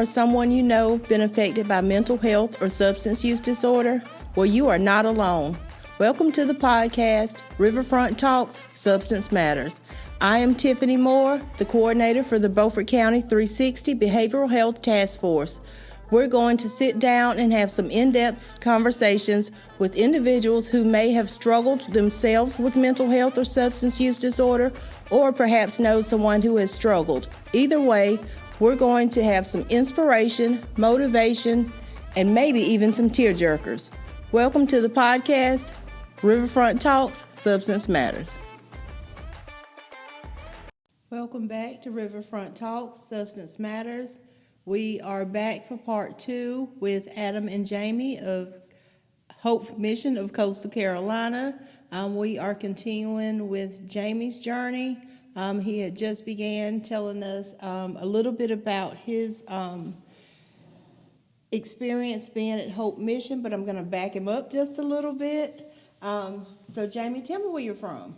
or someone you know been affected by mental health or substance use disorder? Well, you are not alone. Welcome to the podcast, Riverfront Talks, Substance Matters. I am Tiffany Moore, the coordinator for the Beaufort County 360 Behavioral Health Task Force. We're going to sit down and have some in-depth conversations with individuals who may have struggled themselves with mental health or substance use disorder, or perhaps know someone who has struggled. Either way, we're going to have some inspiration, motivation, and maybe even some tearjerkers. Welcome to the podcast, Riverfront Talks, Substance Matters. Welcome back to Riverfront Talks, Substance Matters. We are back for part 2 with Adam and Jamie of Hope Mission of Coastal Carolina. We are continuing with Jamie's journey. He had just began telling us a little bit about his experience being at Hope Mission, but I'm going to back him up just a little bit. So Jamie, tell me where you're from.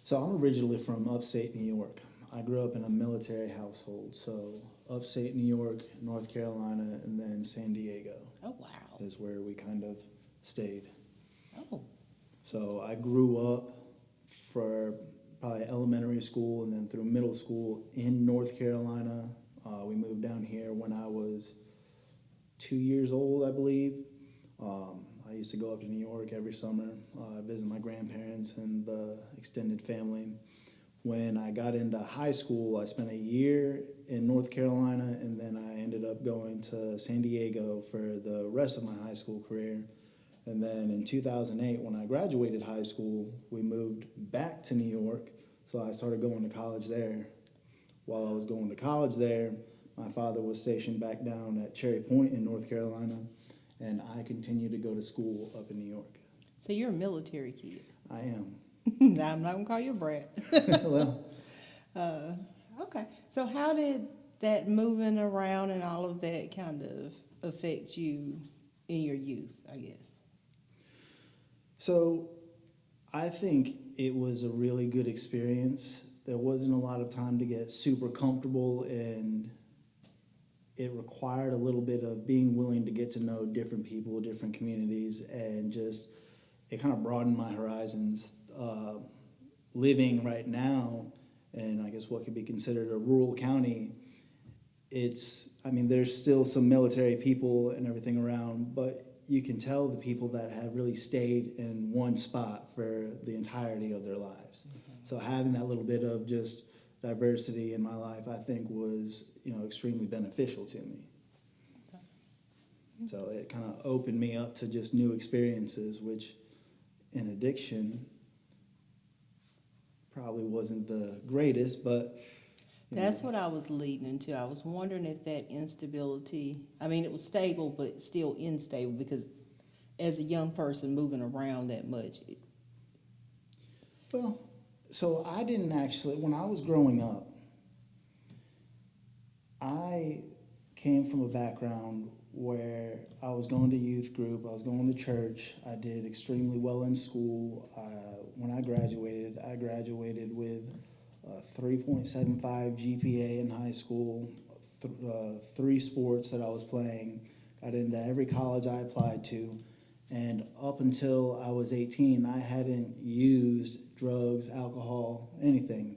So I'm originally from upstate New York. I grew up in a military household, so upstate New York, North Carolina, and then San Diego. Oh, wow. Is where we kind of stayed. Oh. So I grew up for probably elementary school and then through middle school in North Carolina. We moved down here when I was 2 years old, I believe. I used to go up to New York every summer, visit my grandparents and the extended family. When I got into high school, I spent a year in North Carolina, and then I ended up going to San Diego for the rest of my high school career. And then in 2008, when I graduated high school, we moved back to New York, so I started going to college there. While I was going to college there, my father was stationed back down at Cherry Point in North Carolina, and I continued to go to school up in New York. So you're a military kid. I am. I'm not going to call you a brat. Well. Okay. So how did that moving around and all of that kind of affect you in your youth, I guess? So I think it was a really good experience. There wasn't a lot of time to get super comfortable, and it required a little bit of being willing to get to know different people, different communities, and just it kind of broadened my horizons. Living right now in, I guess, what could be considered a rural county, there's still some military people and everything around, but you can tell the people that have really stayed in one spot for the entirety of their lives. Mm-hmm. So having that little bit of just diversity in my life, I think was, extremely beneficial to me. Okay. So it kind of opened me up to just new experiences, which in addiction probably wasn't the greatest, but that's what I was leading into. I was wondering if that instability, it was stable, but still unstable, because as a young person moving around that much. Well, so I didn't actually, when I was growing up, I came from a background where I was going to youth group, I was going to church, I did extremely well in school. When I graduated with a 3.75 GPA in high school, 3 sports that I was playing, got into every college I applied to, and up until I was 18, I hadn't used drugs, alcohol, anything.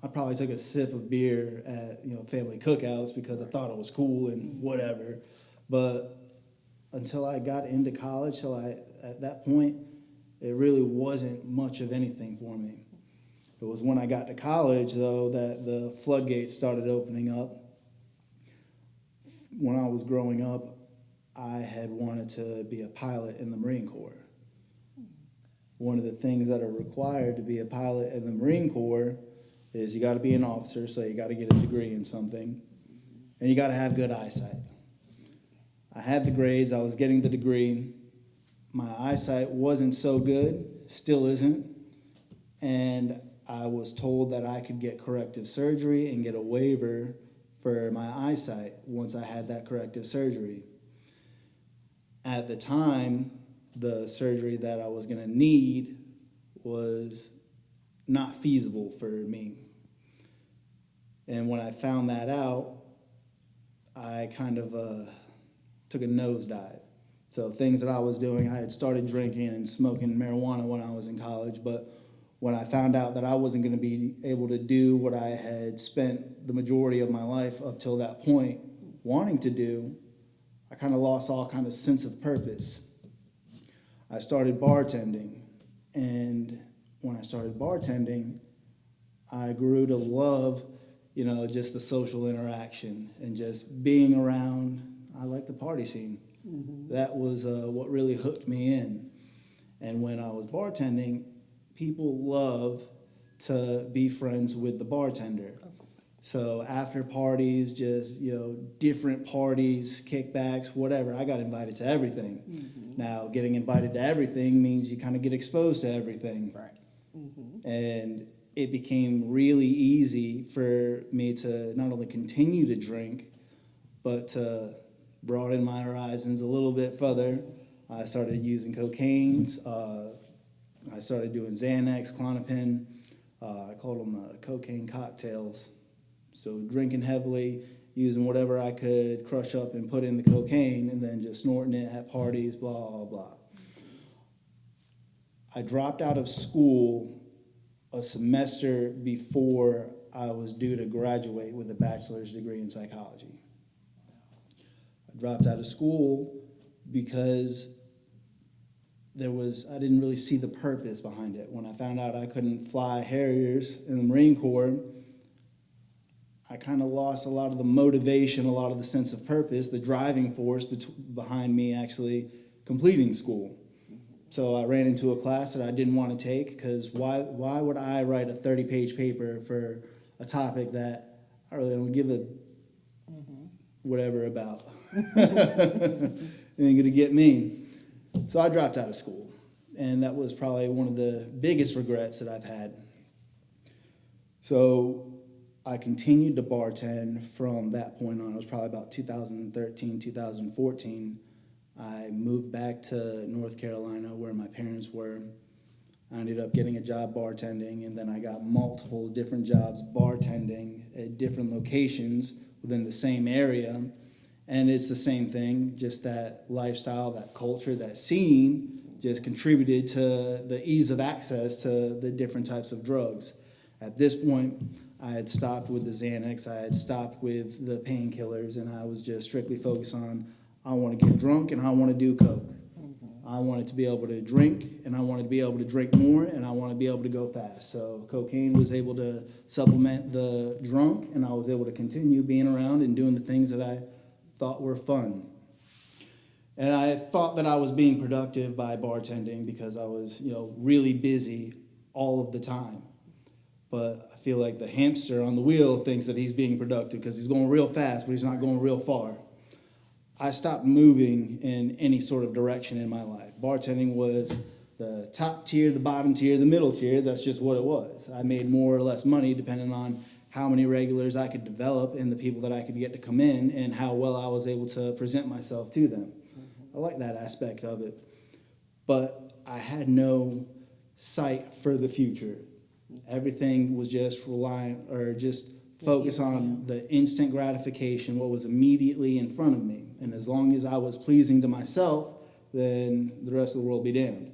I probably took a sip of beer at family cookouts because I thought it was cool and whatever. But until I got into college, at that point, it really wasn't much of anything for me. It was when I got to college, though, that the floodgates started opening up. When I was growing up, I had wanted to be a pilot in the Marine Corps. One of the things that are required to be a pilot in the Marine Corps is you got to be an officer, so you got to get a degree in something, and you got to have good eyesight. I had the grades, I was getting the degree. My eyesight wasn't so good, still isn't, and I was told that I could get corrective surgery and get a waiver for my eyesight once I had that corrective surgery. At the time, the surgery that I was going to need was not feasible for me. And when I found that out, I kind of took a nosedive. So things that I was doing, I had started drinking and smoking marijuana when I was in college, but when I found out that I wasn't going to be able to do what I had spent the majority of my life up till that point wanting to do, I kind of lost all kind of sense of purpose. I started bartending, and when I started bartending, I grew to love, just the social interaction and just being around. I like the party scene. That was what really hooked me in. And when I was bartending, people love to be friends with the bartender. So after parties, just, different parties, kickbacks, whatever, I got invited to everything. Now, getting invited to everything means you kind of get exposed to everything. Right. And it became really easy for me to not only continue to drink, but to broaden my horizons a little bit further. I started using cocaine. I started doing Xanax, Klonopin. I called them cocaine cocktails. So drinking heavily, using whatever I could crush up and put in the cocaine, and then just snorting it at parties, blah, blah, blah. I dropped out of school a semester before I was due to graduate with a bachelor's degree in psychology. I dropped out of school because I didn't really see the purpose behind it. When I found out I couldn't fly Harriers in the Marine Corps, I kind of lost a lot of the motivation, a lot of the sense of purpose, the driving force behind me actually completing school. So I ran into a class that I didn't want to take, because why would I write a 30-page paper for a topic that I really don't give a whatever about? It ain't gonna get me. So I dropped out of school, and that was probably one of the biggest regrets that I've had. So I continued to bartend from that point on. It was probably about 2013, 2014. I moved back to North Carolina where my parents were. I ended up getting a job bartending, and then I got multiple different jobs bartending at different locations within the same area. And it's the same thing, just that lifestyle, that culture, that scene just contributed to the ease of access to the different types of drugs. At this point, I had stopped with the Xanax, I had stopped with the painkillers, and I was just strictly focused on, I want to get drunk and I want to do coke. I wanted to be able to drink, and I wanted to be able to drink more, and I wanted to be able to go fast. So cocaine was able to supplement the drunk, and I was able to continue being around and doing the things that I thought were fun. And I thought that I was being productive by bartending because I was, really busy all of the time. But I feel like the hamster on the wheel thinks that he's being productive because he's going real fast, but he's not going real far. I stopped moving in any sort of direction in my life. Bartending was the top tier, the bottom tier, the middle tier. That's just what it was. I made more or less money depending on how many regulars I could develop and the people that I could get to come in and how well I was able to present myself to them. I like that aspect of it. But I had no sight for the future. Everything was just reliant or just focus on the instant gratification, what was immediately in front of me. And as long as I was pleasing to myself, then the rest of the world be damned.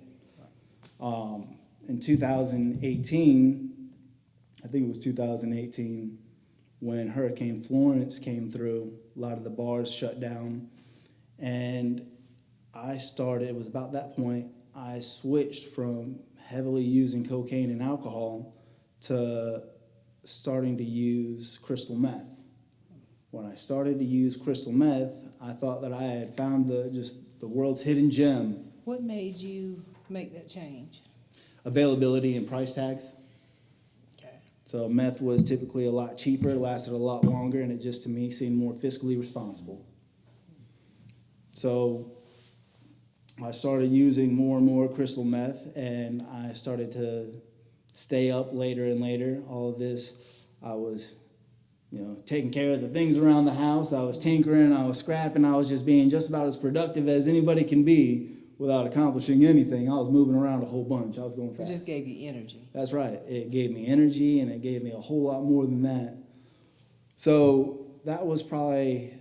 In 2018, I think it was 2018, when Hurricane Florence came through, a lot of the bars shut down. And it was about that point, I switched from heavily using cocaine and alcohol to starting to use crystal meth. When I started to use crystal meth, I thought that I had found the world's hidden gem. What made you make that change? Availability and price tags. Okay. So meth was typically a lot cheaper, lasted a lot longer, and it just, to me, seemed more fiscally responsible. So I started using more and more crystal meth, and I started to stay up later and later. All of this, I was, taking care of the things around the house. I was tinkering, I was scrapping, I was just being just about as productive as anybody can be without accomplishing anything. I was moving around a whole bunch. I was going fast. It just gave you energy. That's right. It gave me energy, and it gave me a whole lot more than that. So that was probably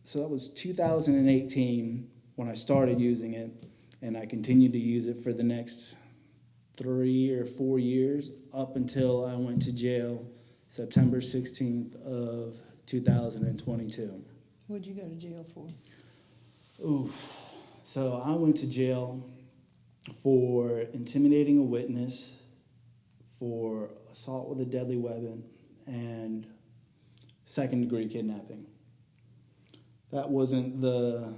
so that was 2018 when I started using it, and I continued to use it for the next 3 or 4 years up until I went to jail September 16th of 2022. What'd you go to jail for? Oof. So I went to jail for intimidating a witness, for assault with a deadly weapon, and second-degree kidnapping. That wasn't the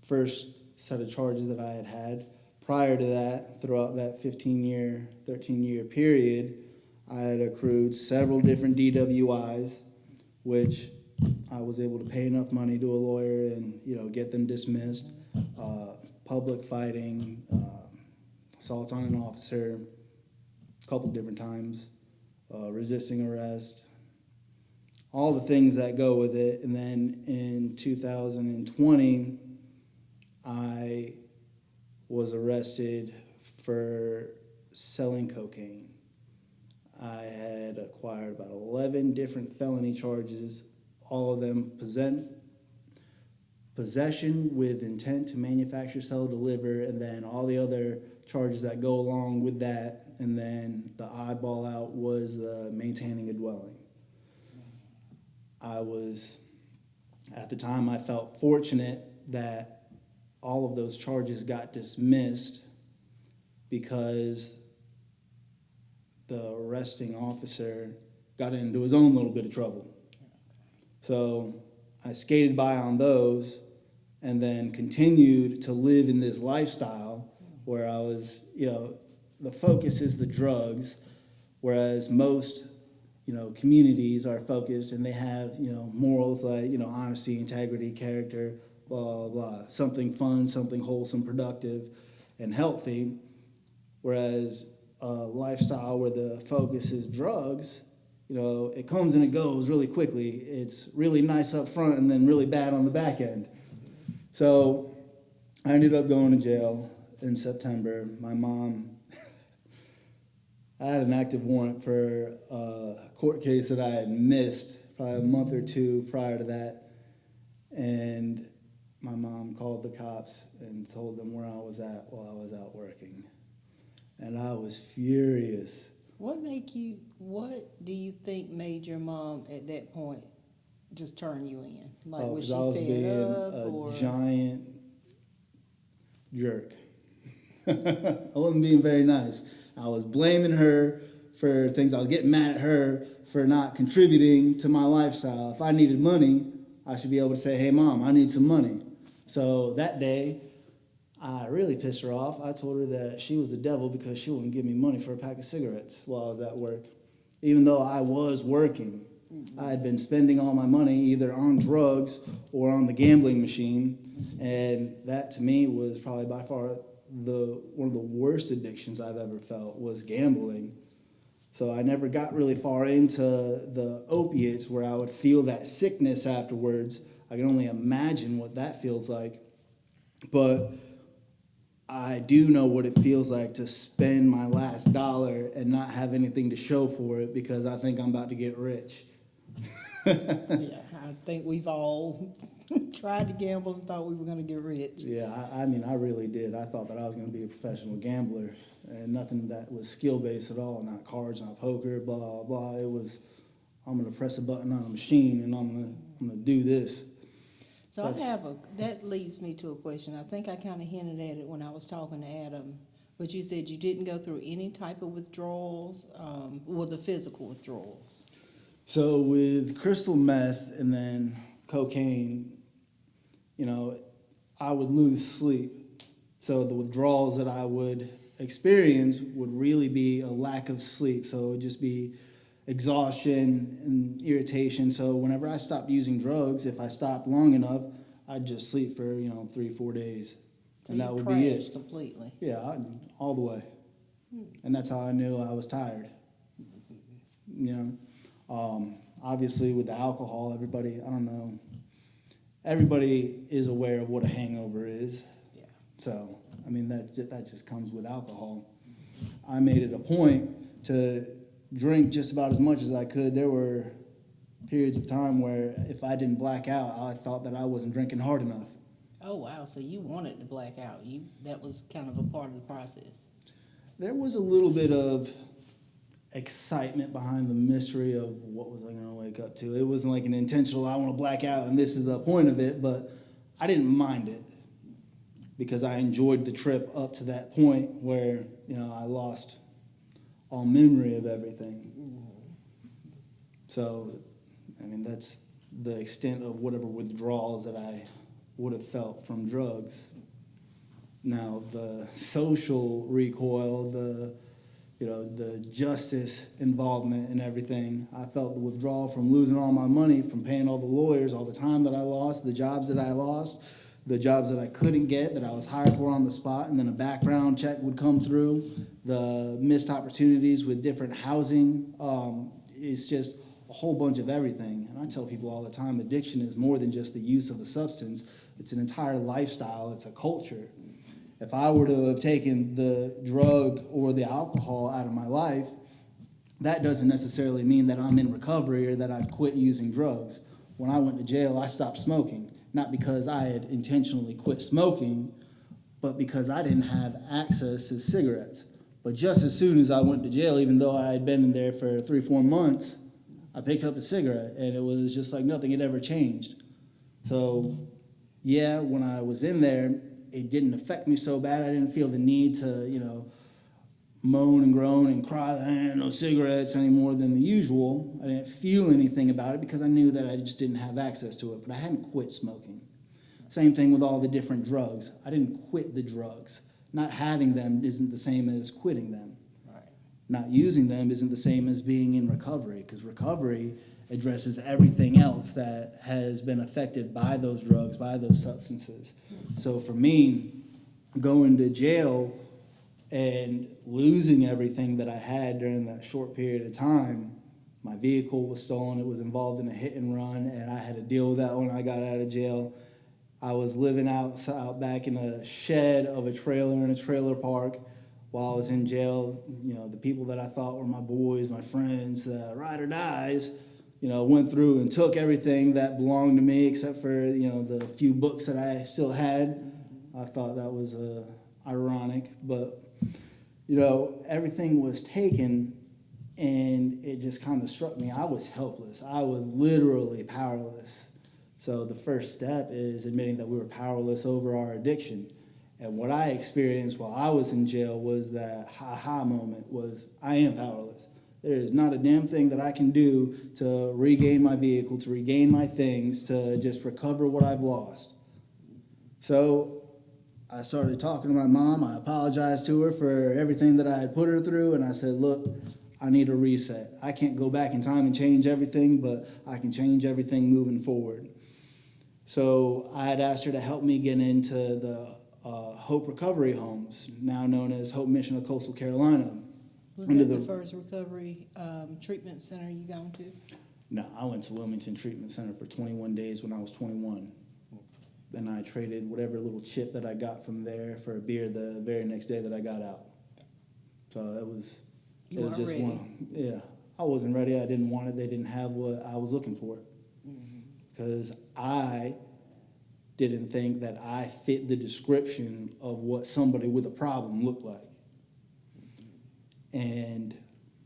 first set of charges that I had had. Prior to that, throughout that 15-year, 13-year period, I had accrued several different DWIs, which I was able to pay enough money to a lawyer and, get them dismissed. Public fighting, assault on an officer, a couple different times, resisting arrest, all the things that go with it. And then in 2020, I was arrested for selling cocaine. I had acquired about 11 different felony charges, all of them possession with intent to manufacture, sell, deliver, and then all the other charges that go along with that. And then the oddball out was maintaining a dwelling. At the time, I felt fortunate that all of those charges got dismissed because the arresting officer got into his own little bit of trouble. So I skated by on those and then continued to live in this lifestyle where I was, the focus is the drugs, whereas most, communities are focused and they have, morals like, honesty, integrity, character, blah, blah, blah. Something fun, something wholesome, productive, and healthy. Whereas a lifestyle where the focus is drugs, it comes and it goes really quickly. It's really nice up front and then really bad on the back end. So I ended up going to jail in September. My mom, I had an active warrant for a court case that I had missed probably a month or two prior to that. And my mom called the cops and told them where I was at while I was out working. And I was furious. What do you think made your mom at that point just turn you in? Like, was she I was fed being up a or giant jerk. I wasn't being very nice. I was blaming her for things. I was getting mad at her for not contributing to my lifestyle. If I needed money, I should be able to say, hey, Mom, I need some money. So that day, I really pissed her off. I told her that she was the devil because she wouldn't give me money for a pack of cigarettes while I was at work. Even though I was working, I had been spending all my money either on drugs or on the gambling machine. And that to me was probably by far one of the worst addictions I've ever felt was gambling. So I never got really far into the opiates where I would feel that sickness afterwards. I can only imagine what that feels like. But I do know what it feels like to spend my last dollar and not have anything to show for it because I think I'm about to get rich. Yeah, I think we've all tried to gamble and thought we were going to get rich. Yeah, I really did. I thought that I was going to be a professional gambler and nothing that was skill-based at all, not cards, not poker, blah, blah, blah. It was, I'm going to press a button on a machine and I'm going to do this. So that leads me to a question. I think I kind of hinted at it when I was talking to Adam, but you said you didn't go through any type of withdrawals, the physical withdrawals. So with crystal meth and then cocaine, I would lose sleep. So the withdrawals that I would experience would really be a lack of sleep. So it would just be exhaustion and irritation. So whenever I stopped using drugs, if I stopped long enough, I'd just sleep for 3-4 days, So and that would crashed be it completely. Yeah, all the way. And that's how I knew I was tired. Obviously with the alcohol, everybody is aware of what a hangover is. Yeah. So that just comes with alcohol. I made it a point to drink just about as much as I could. There were periods of time where if I didn't black out, I thought that I wasn't drinking hard enough. Oh, wow. So you wanted to black out. That was kind of a part of the process. There was a little bit of excitement behind the mystery of what was I going to wake up to. It wasn't like an intentional, I want to black out and this is the point of it, but I didn't mind it because I enjoyed the trip up to that point where, I lost all memory of everything. So, that's the extent of whatever withdrawals that I would have felt from drugs. Now, the social recoil, the justice involvement and everything, I felt the withdrawal from losing all my money, from paying all the lawyers, all the time that I lost, the jobs that I lost, the jobs that I couldn't get, that I was hired for on the spot, and then a background check would come through, the missed opportunities with different housing. It's just a whole bunch of everything. And I tell people all the time, addiction is more than just the use of a substance. It's an entire lifestyle. It's a culture. If I were to have taken the drug or the alcohol out of my life, that doesn't necessarily mean that I'm in recovery or that I've quit using drugs. When I went to jail, I stopped smoking, not because I had intentionally quit smoking, but because I didn't have access to cigarettes. But just as soon as I went to jail, even though I had been in there for 3-4 months, I picked up a cigarette, and it was just like nothing had ever changed. So, yeah, when I was in there, it didn't affect me so bad. I didn't feel the need to, moan and groan and cry, no cigarettes any more than the usual. I didn't feel anything about it because I knew that I just didn't have access to it, but I hadn't quit smoking. Same thing with all the different drugs. I didn't quit the drugs. Not having them isn't the same as quitting them. Right. Not using them isn't the same as being in recovery, because recovery addresses everything else that has been affected by those drugs, by those substances. So for me, going to jail and losing everything that I had during that short period of time, my vehicle was stolen, it was involved in a hit and run, and I had to deal with that when I got out of jail. I was living out back in a shed of a trailer in a trailer park while I was in jail. The people that I thought were my boys, my friends, ride or dies, went through and took everything that belonged to me except for, the few books that I still had. I thought that was ironic, but, everything was taken, and it just kind of struck me. I was helpless. I was literally powerless. So the first step is admitting that we were powerless over our addiction. And what I experienced while I was in jail was that ha-ha moment was, I am powerless. There is not a damn thing that I can do to regain my vehicle, to regain my things, to just recover what I've lost. So I started talking to my mom. I apologized to her for everything that I had put her through, and I said, look, I need a reset. I can't go back in time and change everything, but I can change everything moving forward. So I had asked her to help me get into the Hope Recovery Homes, now known as Hope Mission of Coastal Carolina. Was that the first recovery treatment center you gone to? No, I went to Wilmington Treatment Center for 21 days when I was 21. Then I traded whatever little chip that I got from there for a beer the very next day that I got out. So that was, it was just ready. Yeah, I wasn't ready. I didn't want it. They didn't have what I was looking for. Because I didn't think that I fit the description of what somebody with a problem looked like. And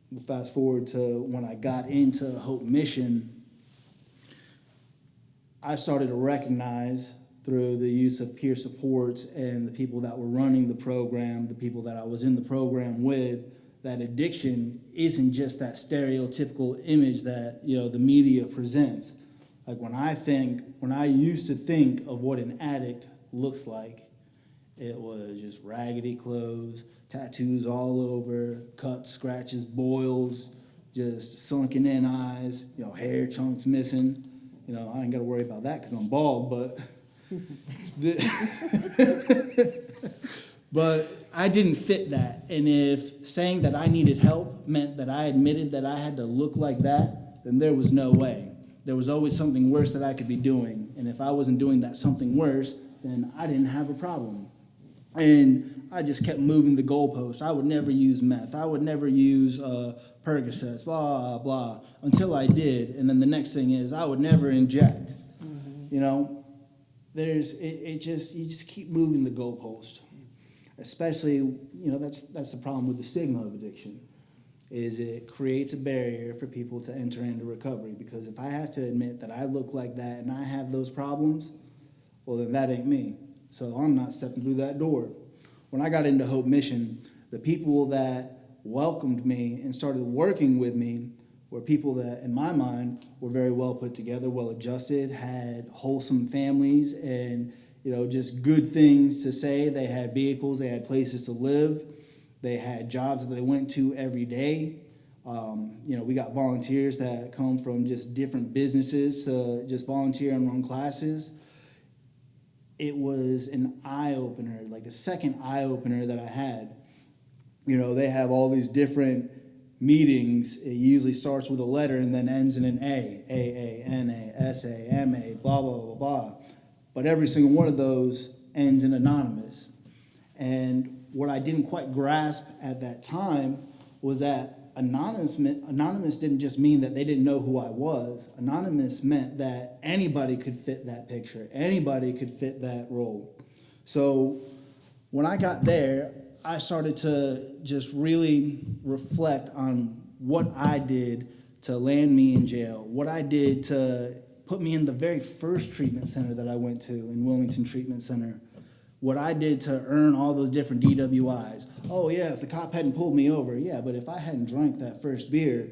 we'll fast forward to when I got into Hope Mission, I started to recognize through the use of peer supports and the people that were running the program, the people that I was in the program with, that addiction isn't just that stereotypical image that, the media presents. Like when I used to think of what an addict looks like, it was just raggedy clothes, tattoos all over, cuts, scratches, boils, just sunken in eyes, hair chunks missing. I ain't got to worry about that because I'm bald, but but I didn't fit that. And if saying that I needed help meant that I admitted that I had to look like that, then there was no way. There was always something worse that I could be doing. And if I wasn't doing that something worse, then I didn't have a problem. And I just kept moving the goalpost. I would never use meth. I would never use Percocets, blah, blah, until I did. And then the next thing is I would never inject. You know, you just keep moving the goalpost. Especially, you know, that's the problem with the stigma of addiction, is it creates a barrier for people to enter into recovery. Because if I have to admit that I look like that and I have those problems, well, then that ain't me. So I'm not stepping through that door. When I got into Hope Mission, the people that welcomed me and started working with me were people that, in my mind, were very well put together, well adjusted, had wholesome families, and just good things to say. They had vehicles, they had places to live, they had jobs that they went to every day. We got volunteers that come from just different businesses to just volunteer and run classes. It was an eye-opener, like the second eye-opener that I had. They have all these different meetings. It usually starts with a letter and then ends in an A, N-A, S-A, M-A, blah, blah, blah, blah. But every single one of those ends in anonymous. And what I didn't quite grasp at that time was that anonymous didn't just mean that they didn't know who I was. Anonymous meant that anybody could fit that picture. Anybody could fit that role. So when I got there, I started to just really reflect on what I did to land me in jail, what I did to put me in the very first treatment center that I went to, in Wilmington Treatment Center, what I did to earn all those different DWIs. Oh yeah, if the cop hadn't pulled me over, yeah, but if I hadn't drank that first beer,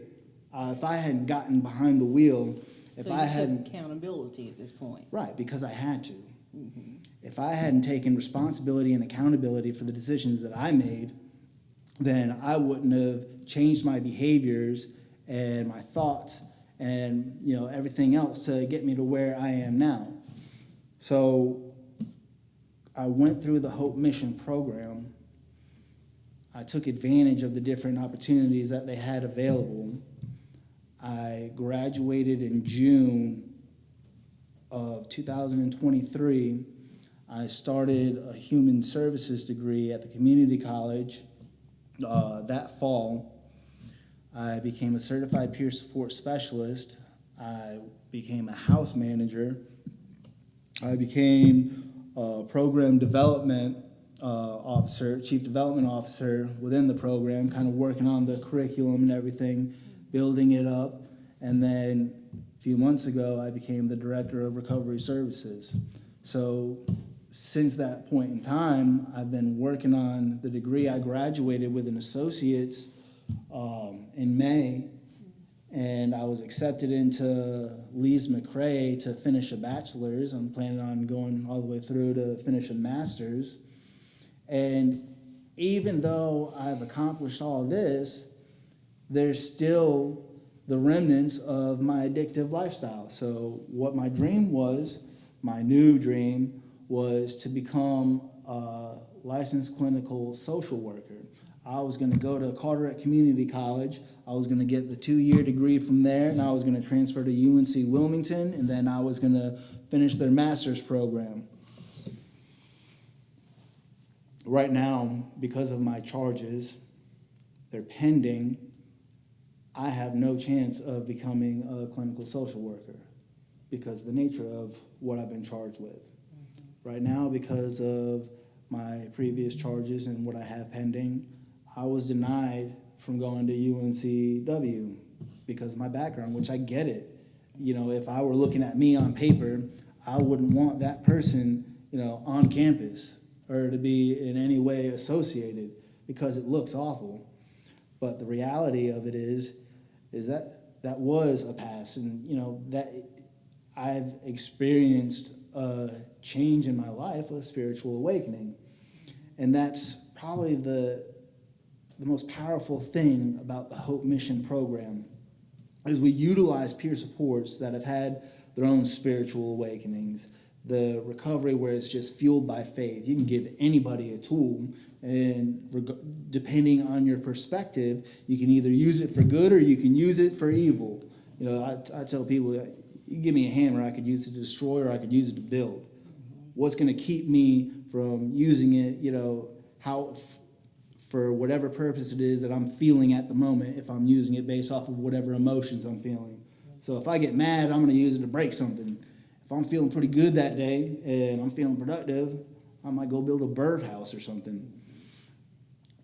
if I hadn't gotten behind the wheel, if I hadn't... took accountability at this point. Right, because I had to. Mm-hmm. If I hadn't taken responsibility and accountability for the decisions that I made, then I wouldn't have changed my behaviors and my thoughts and everything else to get me to where I am now. So I went through the Hope Mission program. I took advantage of the different opportunities that they had available. I graduated in June of 2023. I started a human services degree at the community college that fall. I became a certified peer support specialist. I became a house manager. I became a program development officer, chief development officer within the program, kind of working on the curriculum and everything, building it up. And then a few months ago, I became the director of recovery services. So since that point in time, I've been working on the degree. I graduated with an associate's in May, and I was accepted into Lees McRae to finish a bachelor's. I'm planning on going all the way through to finish a master's. And even though I've accomplished all this, there's still the remnants of my addictive lifestyle. So what my dream was, my new dream, was to become a licensed clinical social worker. I was going to go to Carteret Community College. I was going to get the 2-year degree from there, and I was going to transfer to UNC Wilmington, and then I was going to finish their master's program. Right now, because of my charges, they're pending, I have no chance of becoming a clinical social worker because of the nature of what I've been charged with. Right now, because of my previous charges and what I have pending, I was denied from going to UNCW because of my background, which I get it. If I were looking at me on paper, I wouldn't want that person, on campus or to be in any way associated because it looks awful. But the reality of it is that was a past, and that I've experienced a change in my life, a spiritual awakening. And that's probably the most powerful thing about the Hope Mission program is we utilize peer supports that have had their own spiritual awakenings, the recovery where it's just fueled by faith. You can give anybody a tool, and depending on your perspective, you can either use it for good or you can use it for evil. I tell people, you give me a hammer, I could use it to destroy or I could use it to build. What's going to keep me from using it, for whatever purpose it is that I'm feeling at the moment, if I'm using it based off of whatever emotions I'm feeling. So if I get mad, I'm going to use it to break something. If I'm feeling pretty good that day and I'm feeling productive, I might go build a birdhouse or something.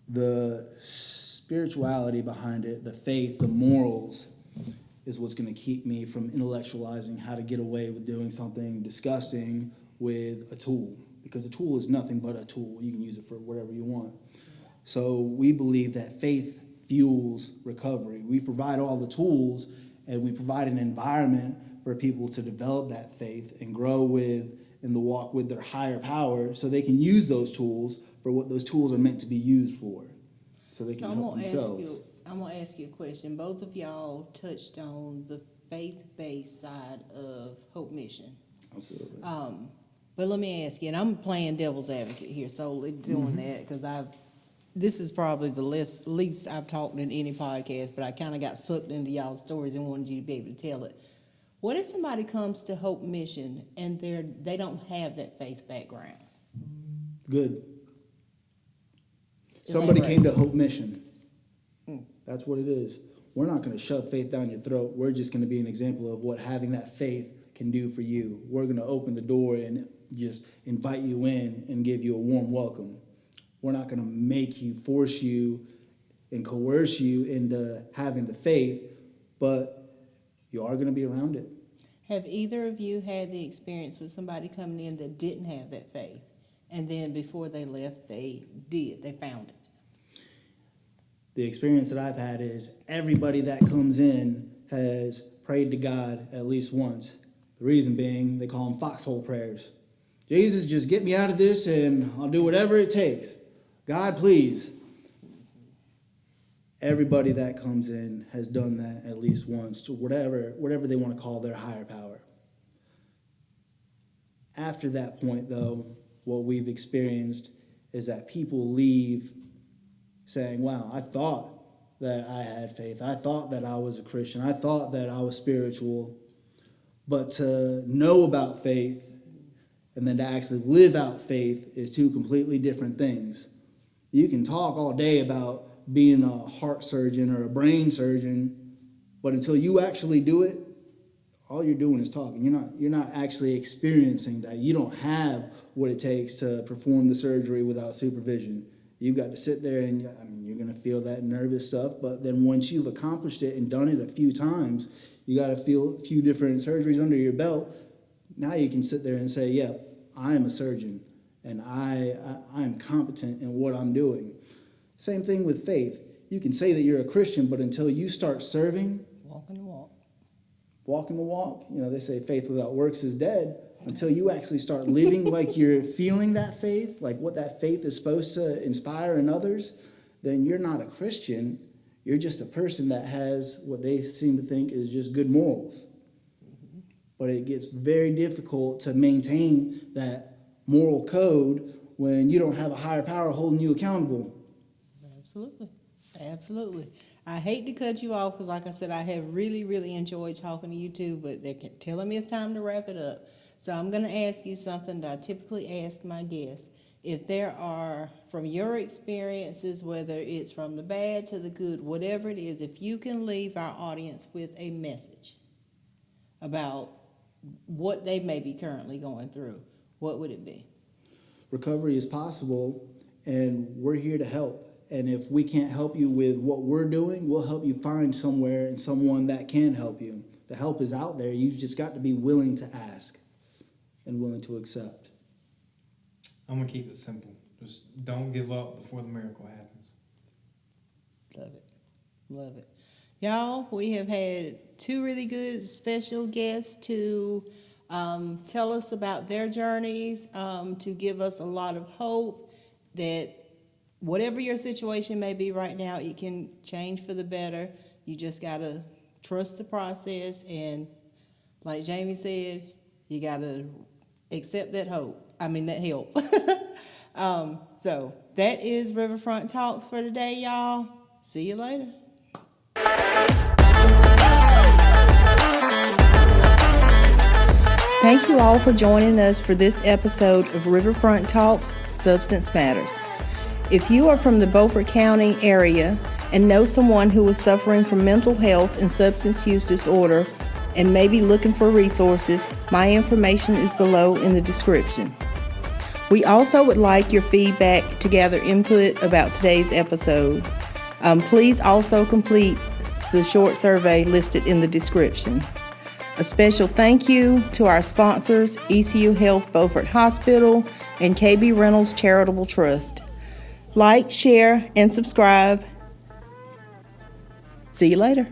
The spirituality behind it, the faith, the morals, is what's going to keep me from intellectualizing how to get away with doing something disgusting with a tool. Because a tool is nothing but a tool. You can use it for whatever you want. So we believe that faith fuels recovery. We provide all the tools, and we provide an environment for people to develop that faith and grow with and the walk with their higher power, so they can use those tools for what those tools are meant to be used for, so they can help themselves. I'm going to ask you a question. Both of y'all touched on the faith-based side of Hope Mission. Absolutely. But let me ask you, and I'm playing devil's advocate here, solely doing that, because this is probably the least I've talked in any podcast, but I kind of got sucked into y'all's stories and wanted you to be able to tell it. What if somebody comes to Hope Mission and they don't have that faith background? Good. Is Somebody that right? came to Hope Mission. That's what it is. We're not going to shove faith down your throat. We're just going to be an example of what having that faith can do for you. We're going to open the door and just invite you in and give you a warm welcome. We're not going to make you, force you, and coerce you into having the faith, but you are going to be around it. Have either of you had the experience with somebody coming in that didn't have that faith, and then before they left, they found it? The experience that I've had is everybody that comes in has prayed to God at least once. The reason being, they call them foxhole prayers. Jesus, just get me out of this and I'll do whatever it takes. God, please. Everybody that comes in has done that at least once to whatever they want to call their higher power. After that point, though, what we've experienced is that people leave saying, wow, I thought that I had faith. I thought that I was a Christian. I thought that I was spiritual. But to know about faith and then to actually live out faith is two completely different things. You can talk all day about being a heart surgeon or a brain surgeon, but until you actually do it, all you're doing is talking. You're not actually experiencing that. You don't have what it takes to perform the surgery without supervision. You've got to sit there and you're going to feel that nervous stuff, but then once you've accomplished it and done it a few times, you got to feel a few different surgeries under your belt. Now you can sit there and say, yeah, I am a surgeon and I am competent in what I'm doing. Same thing with faith. You can say that you're a Christian, but until you start serving, Walking the walk. Walking the walk, they say faith without works is dead. Until you actually start living like you're feeling that faith, like what that faith is supposed to inspire in others, then you're not a Christian. You're just a person that has what they seem to think is just good morals. But it gets very difficult to maintain that moral code when you don't have a higher power holding you accountable. Absolutely. I hate to cut you off because, like I said, I have really, really enjoyed talking to you two, but they're telling me it's time to wrap it up. So I'm going to ask you something that I typically ask my guests. If there are, from your experiences, whether it's from the bad to the good, whatever it is, if you can leave our audience with a message about what they may be currently going through, what would it be? Recovery is possible, and we're here to help. And if we can't help you with what we're doing, we'll help you find somewhere and someone that can help you. The help is out there. You've just got to be willing to ask and willing to accept. I'm going to keep it simple. Just don't give up before the miracle happens. Love it. Y'all, we have had two really good special guests to tell us about their journeys, to give us a lot of hope that whatever your situation may be right now, it can change for the better. You just got to trust the process, and like Jamie said, you got to accept that help. So that is Riverfront Talks for today, y'all. See you later. Thank you all for joining us for this episode of Riverfront Talks Substance Matters. If you are from the Beaufort County area and know someone who is suffering from mental health and substance use disorder and may be looking for resources, my information is below in the description. We also would like your feedback to gather input about today's episode. Please also complete the short survey listed in the description. A special thank you to our sponsors, ECU Health Beaufort Hospital and KB Reynolds Charitable Trust. Like, share, and subscribe. See you later.